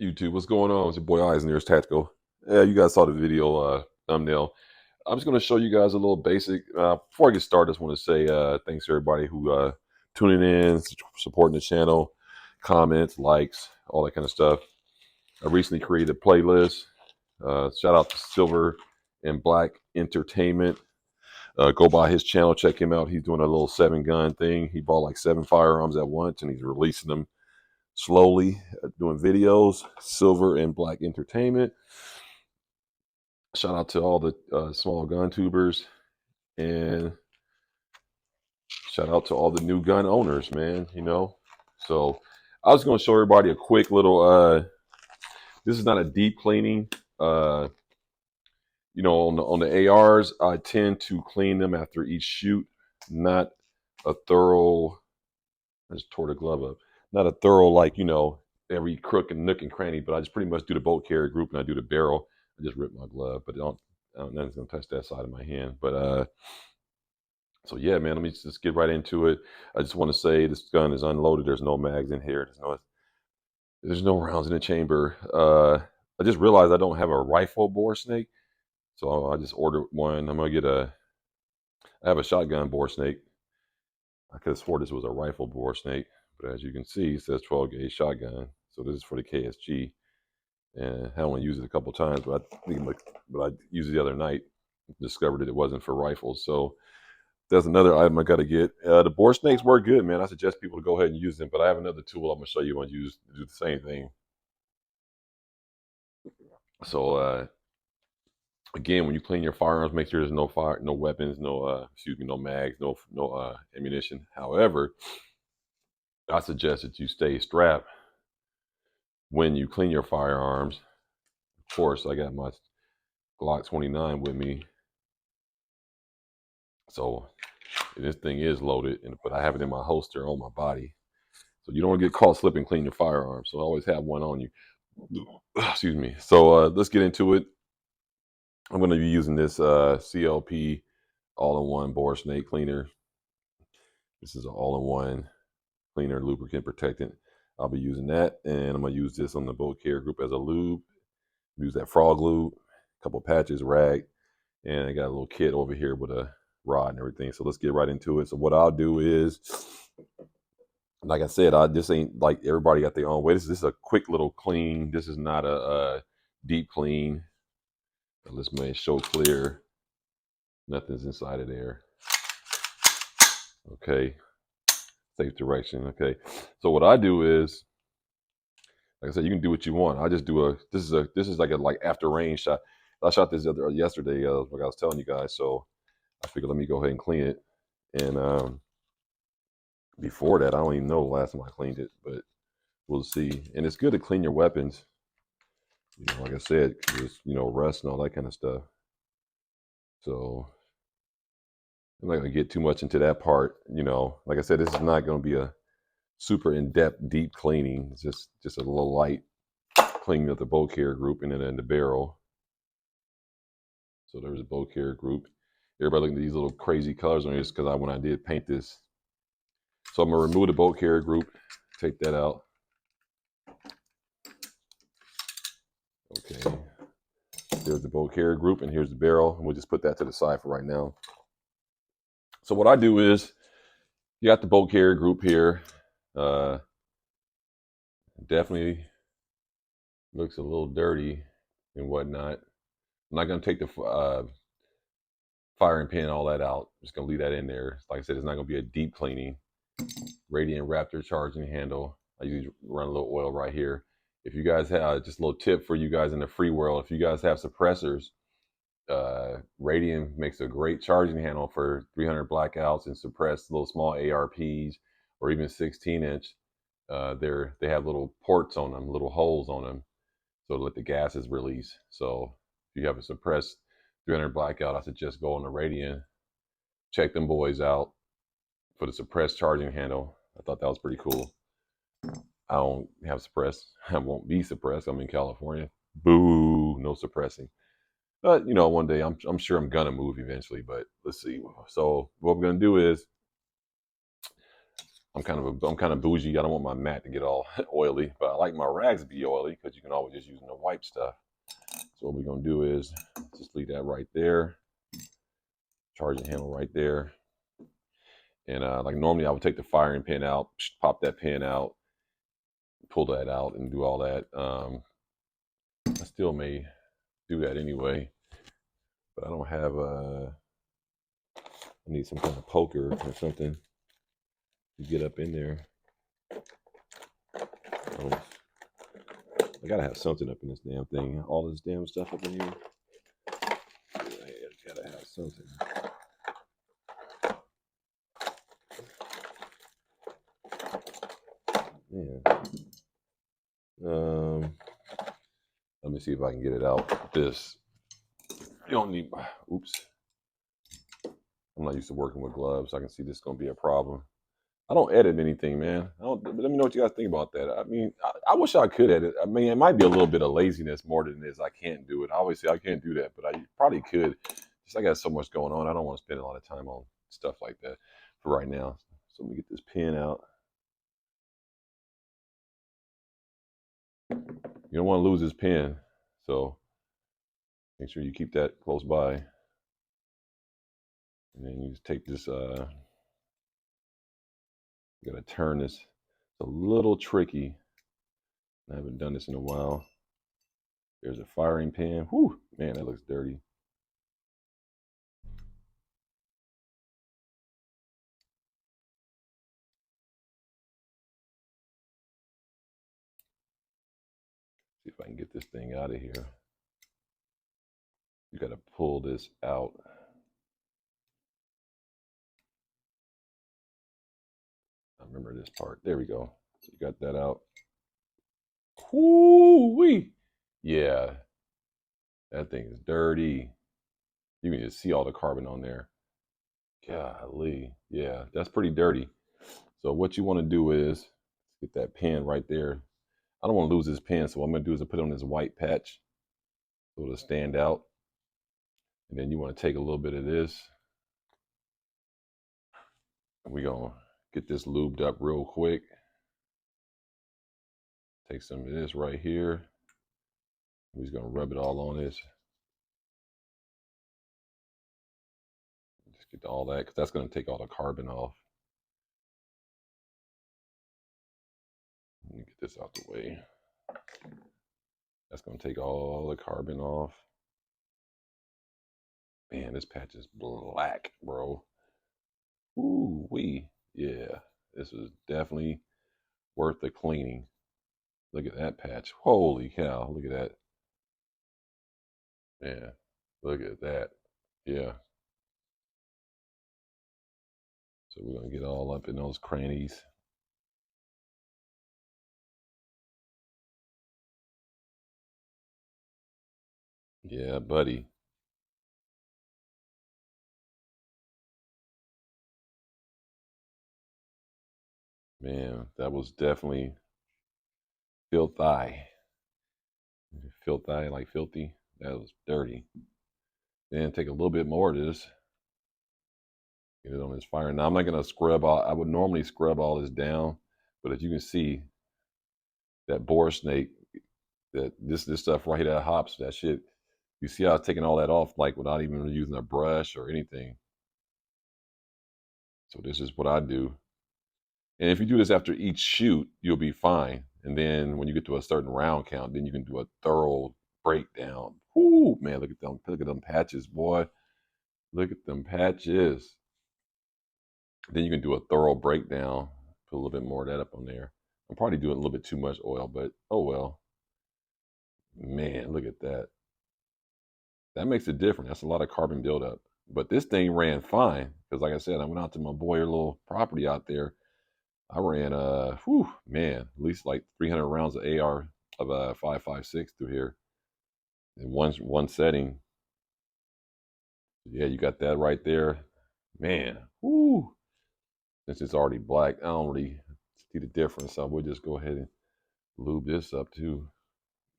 YouTube, what's going on? It's your boy Eisner's Tactical. Yeah, you guys saw the video thumbnail. I'm just going to show you guys a little basic. Before I get started, I just want to say thanks to everybody who tuning in, supporting the channel, comments, likes, all that kind of stuff. I recently created a playlist. Shout out to Silver and Black Entertainment. Go by his channel, check him out. He's doing a little 7-gun thing. He bought like 7 firearms at once, and he's releasing them slowly, doing videos. Silver and Black Entertainment. Shout out to all the small gun tubers, and shout out to all the new gun owners, man. So I was going to show everybody a quick little. This is not a deep cleaning. Uh, on the ARs, I tend to clean them after each shoot, not a thorough. I just tore the glove up. Not a thorough, like, every crook and nook and cranny, but I just pretty much do the bolt carrier group and I do the barrel. I just ripped my glove, but nothing's gonna touch that side of my hand. But so yeah, man, let me just get right into it. I just want to say this gun is unloaded. There's no mags in here. There's no rounds in the chamber. I just realized I don't have a rifle bore snake, so I just ordered one. I have a shotgun bore snake. I could have swore this was a rifle bore snake, but as you can see, it says 12 gauge shotgun. So this is for the KSG, and I only used it a couple times, but I used it the other night. Discovered that it wasn't for rifles, so that's another item I got to get. The bore snakes work good, man. I suggest people to go ahead and use them, but I have another tool I'm gonna show you. I use to do the same thing. So again, when you clean your firearms, make sure there's no fire, no weapons, no mags, no ammunition. However, I suggest that you stay strapped when you clean your firearms. Of course, I got my Glock 29 with me, so this thing is loaded, but I have it in my holster on my body, so you don't want to get caught slipping clean your firearms. So I always have one on you. Excuse me. So let's get into it. I'm going to be using this CLP all-in-one bore snake cleaner. This is an all-in-one cleaner, lubricant, protectant. I'll be using that, and I'm going to use this on the bolt carrier group as a lube. Use that frog lube, a couple patches, rag, and I got a little kit over here with a rod and everything. So let's get right into it. So what I'll do is, like I said, this ain't like everybody got their own way. This is a quick little clean. This is not a deep clean. Let's make show clear. Nothing's inside of there. Okay. Safe direction. Okay. So what I do is, like I said, you can do what you want. I just do this is like a after rain shot. I shot this yesterday, like I was telling you guys. So I figured let me go ahead and clean it. And before that, I don't even know the last time I cleaned it, but we'll see. And it's good to clean your weapons. Like I said, just rust and all that kind of stuff. So I'm not gonna get too much into that part. Like I said, this is not gonna be a super in-depth, deep cleaning. It's just a little light cleaning of the bolt carrier group and then in the barrel. So there's a bolt carrier group. Everybody looking at these little crazy colors on this because when I did paint this. So I'm gonna remove the bolt carrier group, take that out. Okay. There's the bolt carrier group, and here's the barrel. And we'll just put that to the side for right now. So what I do is, you got the bolt carrier group here. Definitely looks a little dirty and whatnot. I'm not going to take the firing pin, all that out. I'm just going to leave that in there. Like I said, it's not going to be a deep cleaning. Radiant Raptor charging handle. I usually run a little oil right here. If you guys have, just a little tip for you guys in the free world, if you guys have suppressors, Radiant makes a great charging handle for 300 blackouts and suppressed little small ARPs or even 16-inch. They have little ports on them, little holes on them, so to let the gases release. So if you have a suppressed 300 blackout, I suggest go on the Radiant. Check them boys out for the suppressed charging handle. I thought that was pretty cool. I don't have suppressed. I won't be suppressed. I'm in California. Boo, no suppressing. But one day I'm sure I'm gonna move eventually. But let's see. So what I'm gonna do is I'm kind of bougie. I don't want my mat to get all oily, but I like my rags to be oily because you can always just use them to wipe stuff. So what we're gonna do is just leave that right there, charging handle right there. And like normally I would take the firing pin out, pop that pin out, pull that out and do all that. I still may do that anyway, but I don't have I need some kind of poker or something to get up in there. I gotta have something up in this damn thing. All this damn stuff up in here. I gotta have something. Man. Let me see if I can get it out. This. You don't need. Oops. I'm not used to working with gloves. I can see this is gonna be a problem. I don't edit anything, man. Let me know what you guys think about that. I mean, I wish I could edit. I mean, it might be a little bit of laziness more than it is. I can't do it. Obviously, I can't do that, but I probably could. Just I got so much going on. I don't want to spend a lot of time on stuff like that for right now. So let me get this pen out. You don't want to lose this pen, so make sure you keep that close by. And then you just take this. You got to turn this. It's a little tricky. I haven't done this in a while. There's a firing pin. Whew, man, that looks dirty. See if I can get this thing out of here. You got to pull this out. I remember this part. There we go. So you got that out. Whoo-wee. Yeah, that thing is dirty. You can just see all the carbon on there. Golly. Yeah, that's pretty dirty. So what you want to do is get that pen right there. I don't want to lose this pen, so what I'm going to do is I put it on this white patch so it'll stand out. And then you want to take a little bit of this. And we're going to get this lubed up real quick. Take some of this right here. We're just going to rub it all on this. Just get all that, because that's going to take all the carbon off. Let me get this out the way. That's going to take all the carbon off. Man, this patch is black, bro. Ooh wee. Yeah, this is definitely worth the cleaning. Look at that patch. Holy cow. Look at that. Yeah, look at that. Yeah. So we're going to get all up in those crannies. Yeah, buddy. Man, that was definitely filthy. Filthy, like filthy. That was dirty. Then take a little bit more of this. Get it on this fire. Now I'm not gonna scrub all. I would normally scrub all this down, but as you can see, that boar snake, that this stuff right here, that hops, that shit. You see how I've taken all that off, like without even using a brush or anything. So this is what I do. And if you do this after each shoot, you'll be fine. And then when you get to a certain round count, then you can do a thorough breakdown. Whoo, man, look at them patches, boy. Look at them patches. Then you can do a thorough breakdown. Put a little bit more of that up on there. I'm probably doing a little bit too much oil, but oh well. Man, look at that. That makes a difference. That's a lot of carbon buildup. But this thing ran fine because, like I said, I went out to my Boyer little property out there. I ran, whew, man, at least like 300 rounds of AR of 5.56 through here in one setting. Yeah, you got that right there, man. Whoo! Since it's already black, I don't really see the difference. So we'll just go ahead and lube this up too.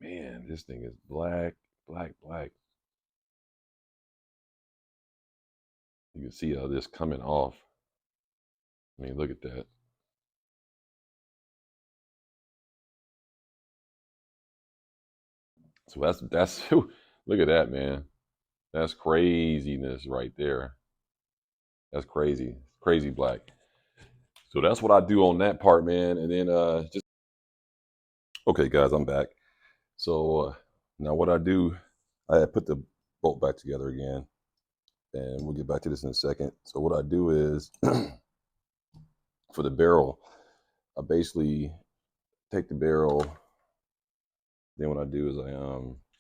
Man, this thing is black, black, black. You can see this coming off. I mean, look at that. So that's look at that, man. That's craziness right there. That's crazy. Crazy black. So that's what I do on that part, man. And then just okay, guys, I'm back. So now what I do, I put the bolt back together again, and we'll get back to this in a second. So what I do is for the barrel, I basically take the barrel. Then what I do is it's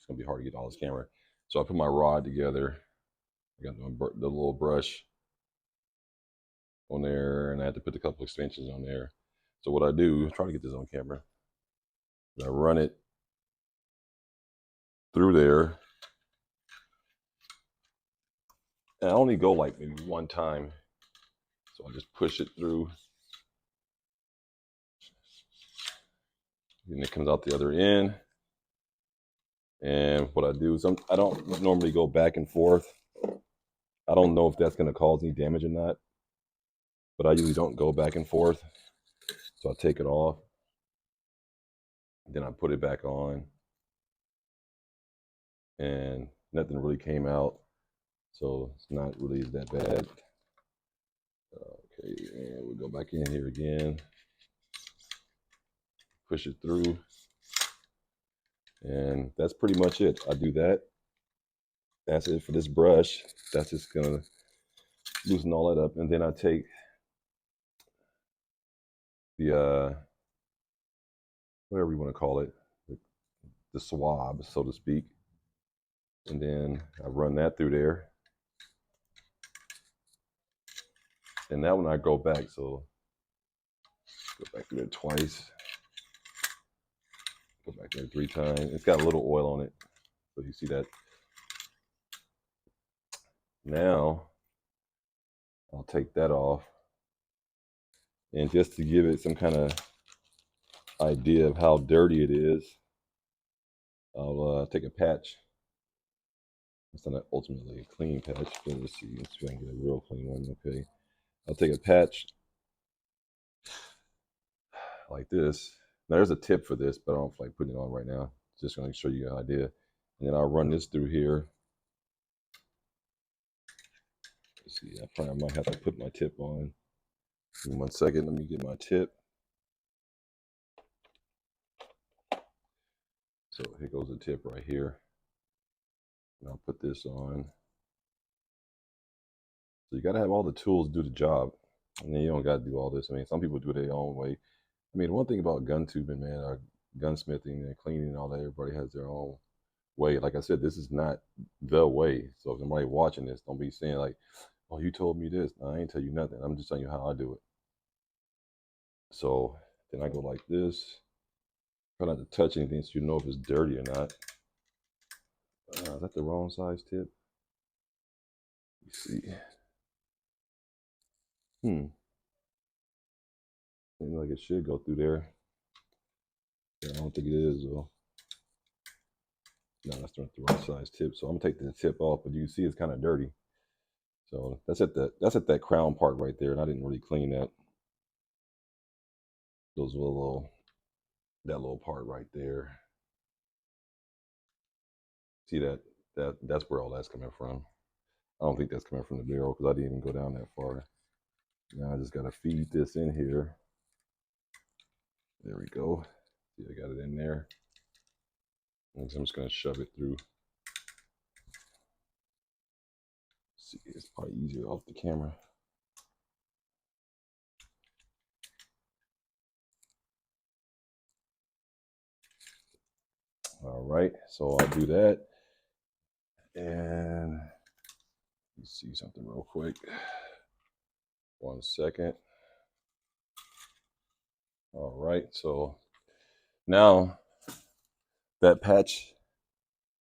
gonna be hard to get all this camera. So I put my rod together. I got the little brush on there, and I had to put a couple extensions on there. So what I do, try to get this on camera. I run it through there. And I only go like maybe one time. So I just push it through. And it comes out the other end. And what I do is I don't normally go back and forth. I don't know if that's going to cause any damage or not. But I usually don't go back and forth. So I take it off. Then I put it back on. And nothing really came out. So it's not really that bad. Okay, and we'll go back in here again. Push it through. And that's pretty much it. I do that. That's it for this brush. That's just gonna loosen all that up. And then I take the whatever you want to call it, the swab, so to speak. And then I run that through there. And that one I go back, so go back through there twice. Go back there 3 times. It's got a little oil on it. So you see that. Now I'll take that off. And just to give it some kind of idea of how dirty it is, I'll take a patch. It's not ultimately a clean patch, but let's see if I can get a real clean one. Okay, I'll take a patch like this. Now there's a tip for this, but I don't feel like putting it on right now. Just going to show you an idea. And then I'll run this through here. Let's see, I probably might have to put my tip on. Give me 1 second, let me get my tip. So here goes the tip right here. And I'll put this on. So you got to have all the tools to do the job. And then you don't got to do all this. I mean, some people do it their own way. I mean, one thing about gun tubing, man, gunsmithing and cleaning and all that, everybody has their own way. Like I said, this is not the way. So if somebody watching this, don't be saying like, "Oh, you told me this." No, I ain't tell you nothing. I'm just telling you how I do it. So then I go like this. Try not to touch anything so you know if it's dirty or not. Is that the wrong size tip? Let's see. Seems like it should go through there. Yeah, I don't think it is though. No, that's not the right size tip. So I'm gonna take the tip off, but you can see it's kind of dirty. So that's at that crown part right there, and I didn't really clean that. Those that little part right there. See that's where all that's coming from. I don't think that's coming from the barrel because I didn't even go down that far. Now I just gotta feed this in here. There we go. See, I got it in there. And so I'm just gonna shove it through. See, it's probably easier off the camera. All right, so I'll do that. And let's see something real quick. 1 second. All right, so now that patch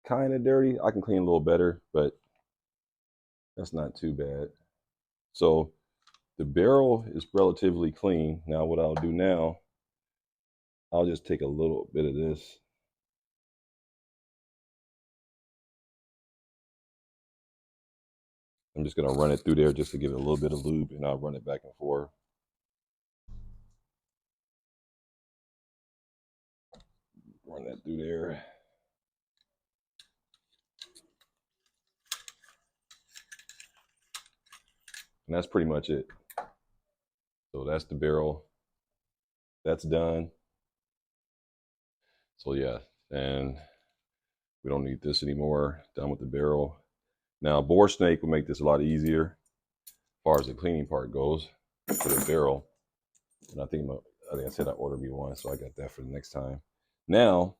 kind of dirty. I can clean a little better, but that's not too bad. So the barrel is relatively clean. Now what I'll do now, I'll just take a little bit of this. I'm just gonna run it through there just to give it a little bit of lube, and I'll run it back and forth. Run that through there. And that's pretty much it. So that's the barrel. That's done. So yeah, and we don't need this anymore. Done with the barrel. Now bore snake will make this a lot easier as far as the cleaning part goes for the barrel. And I think I said I ordered me one, so I got that for the next time. Now,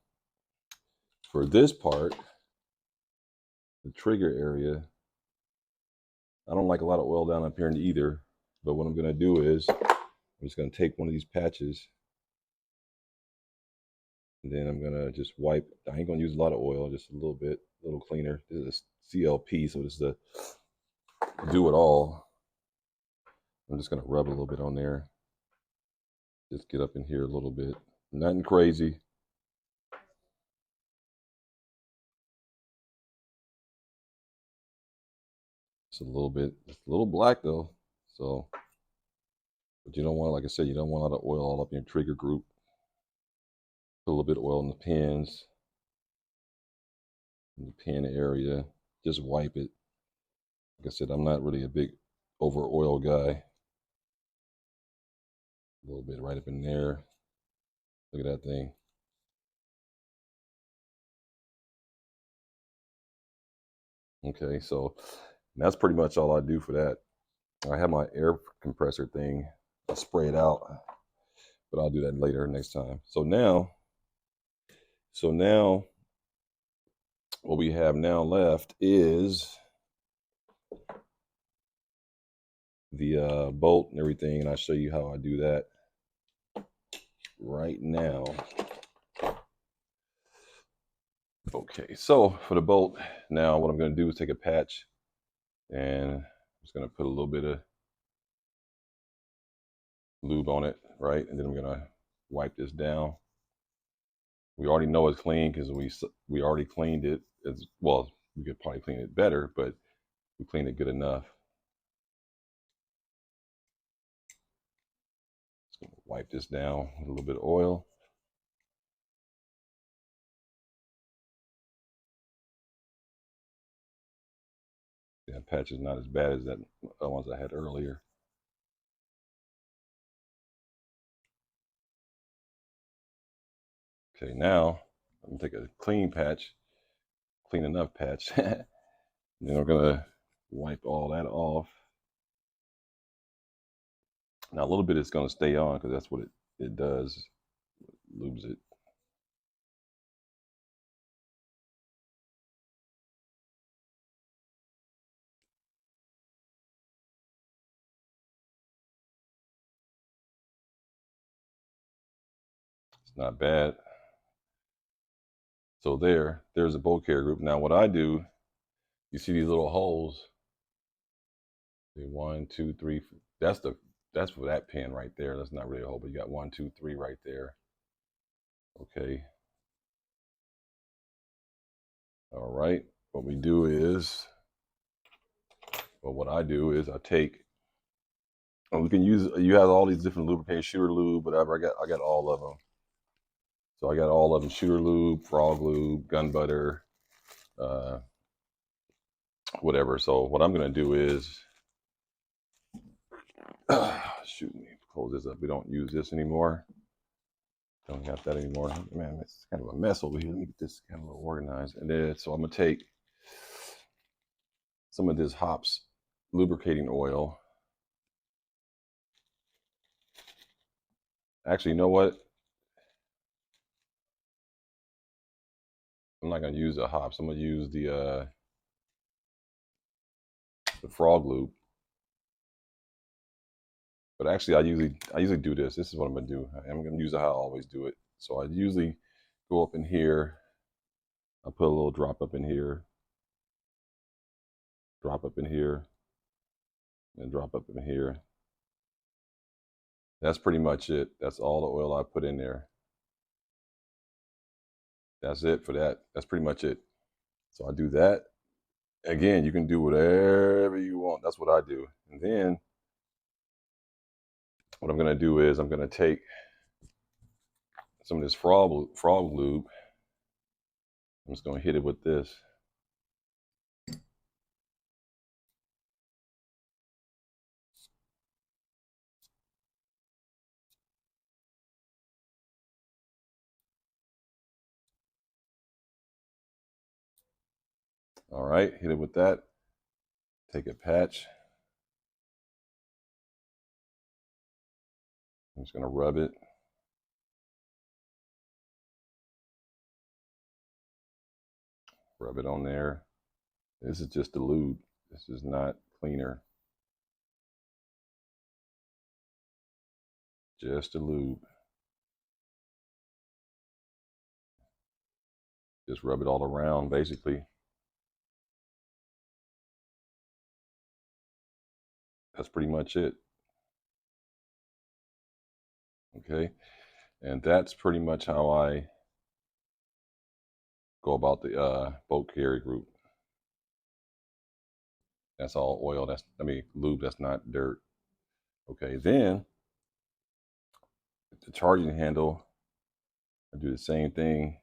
for this part, the trigger area, I don't like a lot of oil down up here in either. But what I'm gonna do is I'm just gonna take one of these patches and then I'm gonna just wipe. I ain't gonna use a lot of oil, just a little bit, a little cleaner. This is a CLP, so this is the do it all. I'm just gonna rub a little bit on there. Just get up in here a little bit. Nothing crazy. It's a little bit, it's a little black though. So, but you don't want, like I said, you don't want a lot of oil all up in your trigger group. Put a little bit of oil in the pins, in the pin area. Just wipe it. Like I said, I'm not really a big over oil guy. A little bit right up in there. Look at that thing. Okay, so that's pretty much all I do for that. I have my air compressor thing. I spray it out, but I'll do that later next time. So now what we have now left is the bolt and everything, and I'll show you how I do that right now. Okay, so for the bolt, now what I'm going to do is take a patch and I'm just going to put a little bit of lube on it, right? And then I'm going to wipe this down. We already know it's clean because we already cleaned it. As well, we could probably clean it better, but we cleaned it good enough. Just going to wipe this down with a little bit of oil. That patch is not as bad as that ones I had earlier. Okay, now I'm gonna take a clean patch, clean enough patch, and then we're gonna wipe all that off. Now a little bit is gonna stay on because that's what it does, it lubes it. It's not bad. So there's a bolt carrier group. Now what I do, you see these little holes. 1, 2, 3. That's for that pin right there. That's not really a hole, but you got 1, 2, 3 right there. Okay. All right. What we do is, well, what I do is I take, and we can use, you have all these different lubricants, shooter lube, whatever. I got all of them. So I got all of them: shooter lube, frog lube, gun butter, whatever. So what I'm gonna do is, shoot me, close this up. We don't use this anymore. Don't got that anymore. Man, it's kind of a mess over here. Let me get this kind of a little organized. And then, so I'm gonna take some of this Hops lubricating oil. Actually, you know what? I'm not gonna use the Hops. I'm gonna use the frog lube. But actually, I usually do this. This is what I'm gonna do. I'm gonna use it how I always do it. So I usually go up in here. I put a little drop up in here, drop up in here, and drop up in here. That's pretty much it. That's all the oil I put in there. That's it for that. That's pretty much it. So I do that. Again, you can do whatever you want. That's what I do. And then what I'm gonna do is I'm gonna take some of this frog lube. I'm just gonna hit it with this. All right, hit it with that. Take a patch. I'm just gonna rub it. Rub it on there. This is just a lube. This is not cleaner. Just a lube. Just rub it all around, basically. That's pretty much it. Okay, and that's pretty much how I go about the boat carrier group. That's all oil. Lube. That's not dirt. Okay, then the charging handle, I do the same thing.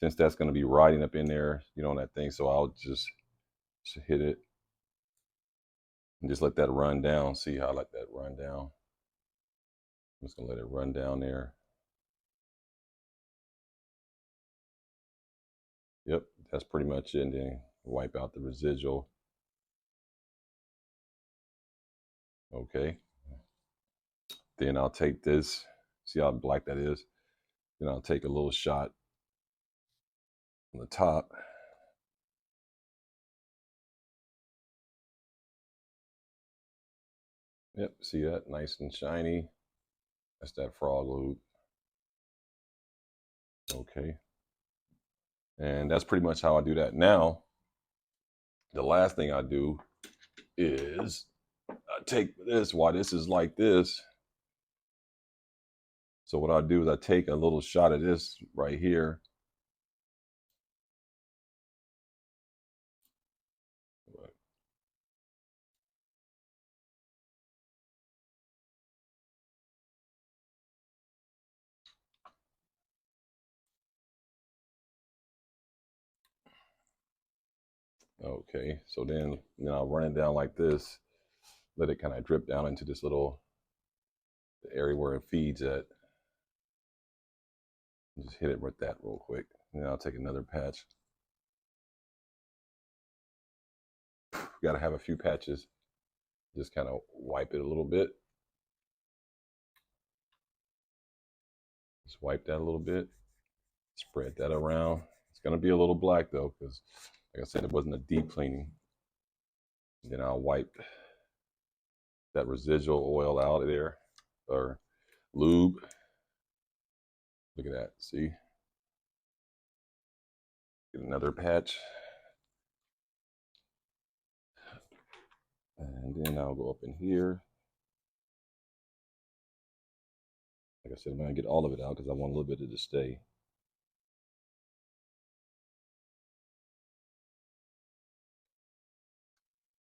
Since that's going to be riding up in there, on that thing, so I'll just hit it and just let that run down. See how I let that run down? I'm just going to let it run down there. Yep, that's pretty much it. And then wipe out the residual. Okay. Then I'll take this. See how black that is? Then I'll take a little shot on the top. Yep, see that? Nice and shiny. That's that frog lube. Okay. And that's pretty much how I do that. Now, the last thing I do is I take this, why this is like this. So what I do is I take a little shot of this right here. Okay, so then I'll run it down like this, let it kind of drip down into this little area where it feeds at. Just hit it with that real quick. And then I'll take another patch. Got to have a few patches. Just kind of wipe it a little bit. Just wipe that a little bit. Spread that around. It's going to be a little black though, because like I said, it wasn't a deep cleaning. And then I'll wipe that residual oil out of there, or lube. Look at that, see? Get another patch. And then I'll go up in here. Like I said, I'm gonna get all of it out because I want a little bit of it to stay.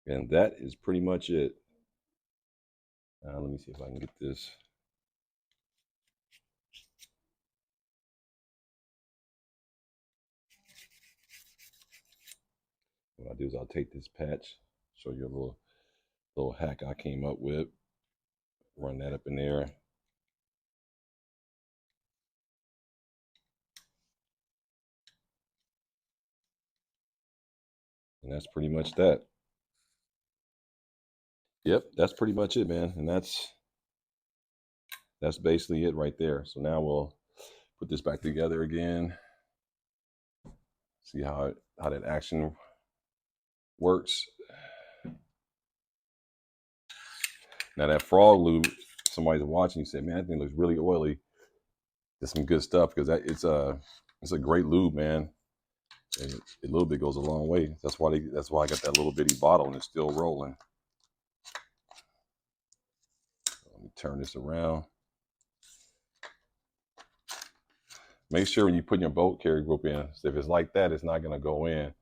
And that is pretty much it. Let me see if I can get this. What I do is I'll take this patch, show you a little hack I came up with. Run that up in there. And that's pretty much that. Yep, that's pretty much it, man. And that's basically it right there. So now we'll put this back together again. See how that action works. Now that frog lube, somebody's watching, you say, man, that thing looks really oily. There's some good stuff because it's a great lube, man. And a little bit goes a long way. That's why I got that little bitty bottle and it's still rolling. Let me turn this around. Make sure when you put your boat carrier group in, if it's like that, it's not gonna go in.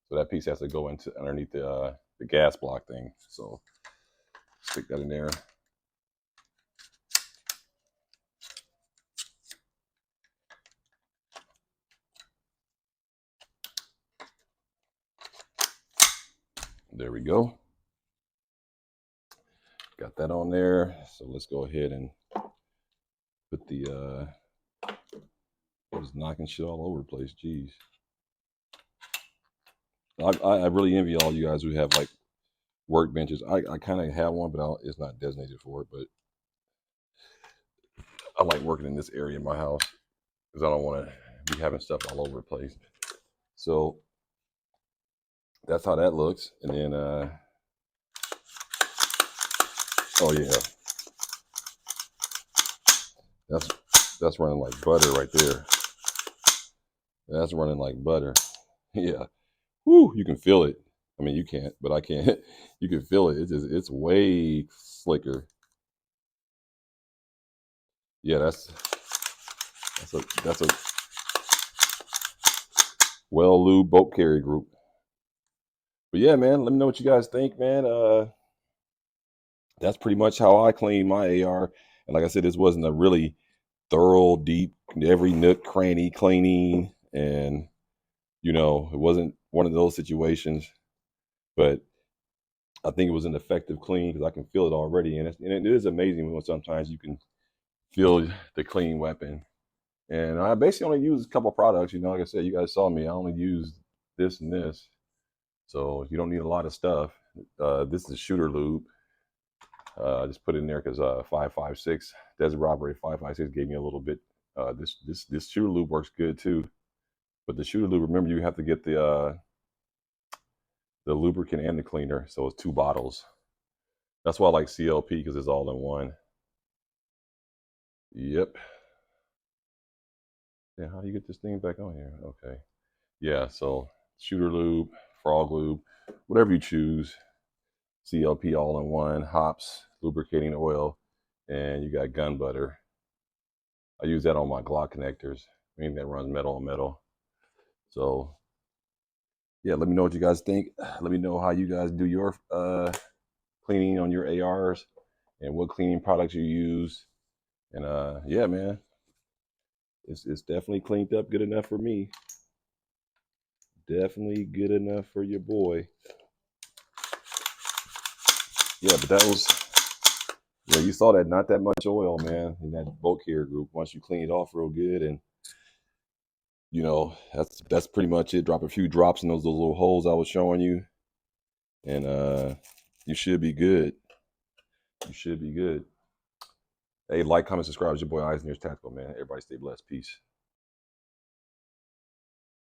So that piece has to go into underneath the gas block thing. So stick that in there. There we go. Got that on there. So let's go ahead and put the I was knocking shit all over the place. Jeez. I really envy all you guys who have like workbenches. I kind of have one, but it's not designated for it. But I like working in this area in my house because I don't want to be having stuff all over the place. So that's how that looks. And then, oh yeah, that's running like butter right there. That's running like butter. Yeah. Whoo, you can feel it. I mean, you can't, but I can. You can feel it. It's way slicker. Yeah, that's a well lubed boat carrier group. But yeah, man, let me know what you guys think, man. That's pretty much how I clean my AR. And like I said, this wasn't a really thorough, deep, every nook, cranny cleaning. And, it wasn't one of those situations. But I think it was an effective clean because I can feel it already. And it is amazing when sometimes you can feel the clean weapon. And I basically only use a couple products. Like I said, you guys saw me. I only use this and this. So you don't need a lot of stuff. This is shooter lube. I just put it in there because 556 Desert Robbery 556 gave me a little bit. This shooter lube works good too, but the shooter lube, remember, you have to get the lubricant and the cleaner, so it's 2 bottles. That's why I like CLP because it's all in one. Yep. Yeah, how do you get this thing back on here? Okay. Yeah, so shooter lube, frog lube, whatever you choose. CLP all in one, hops, lubricating oil, and you got gun butter. I use that on my Glock connectors, meaning that runs metal on metal. So yeah, let me know what you guys think. Let me know how you guys do your cleaning on your ARs and what cleaning products you use. And yeah, man, it's definitely cleaned up good enough for me. Definitely good enough for your boy. Yeah, but that was, you saw that, not that much oil, man, in that boat carrier group. Once you clean it off real good, and that's pretty much it. Drop a few drops in those little holes I was showing you, and you should be good. You should be good. Hey, like, comment, subscribe. It's your boy Eisner's Tactical, man. Everybody stay blessed. Peace.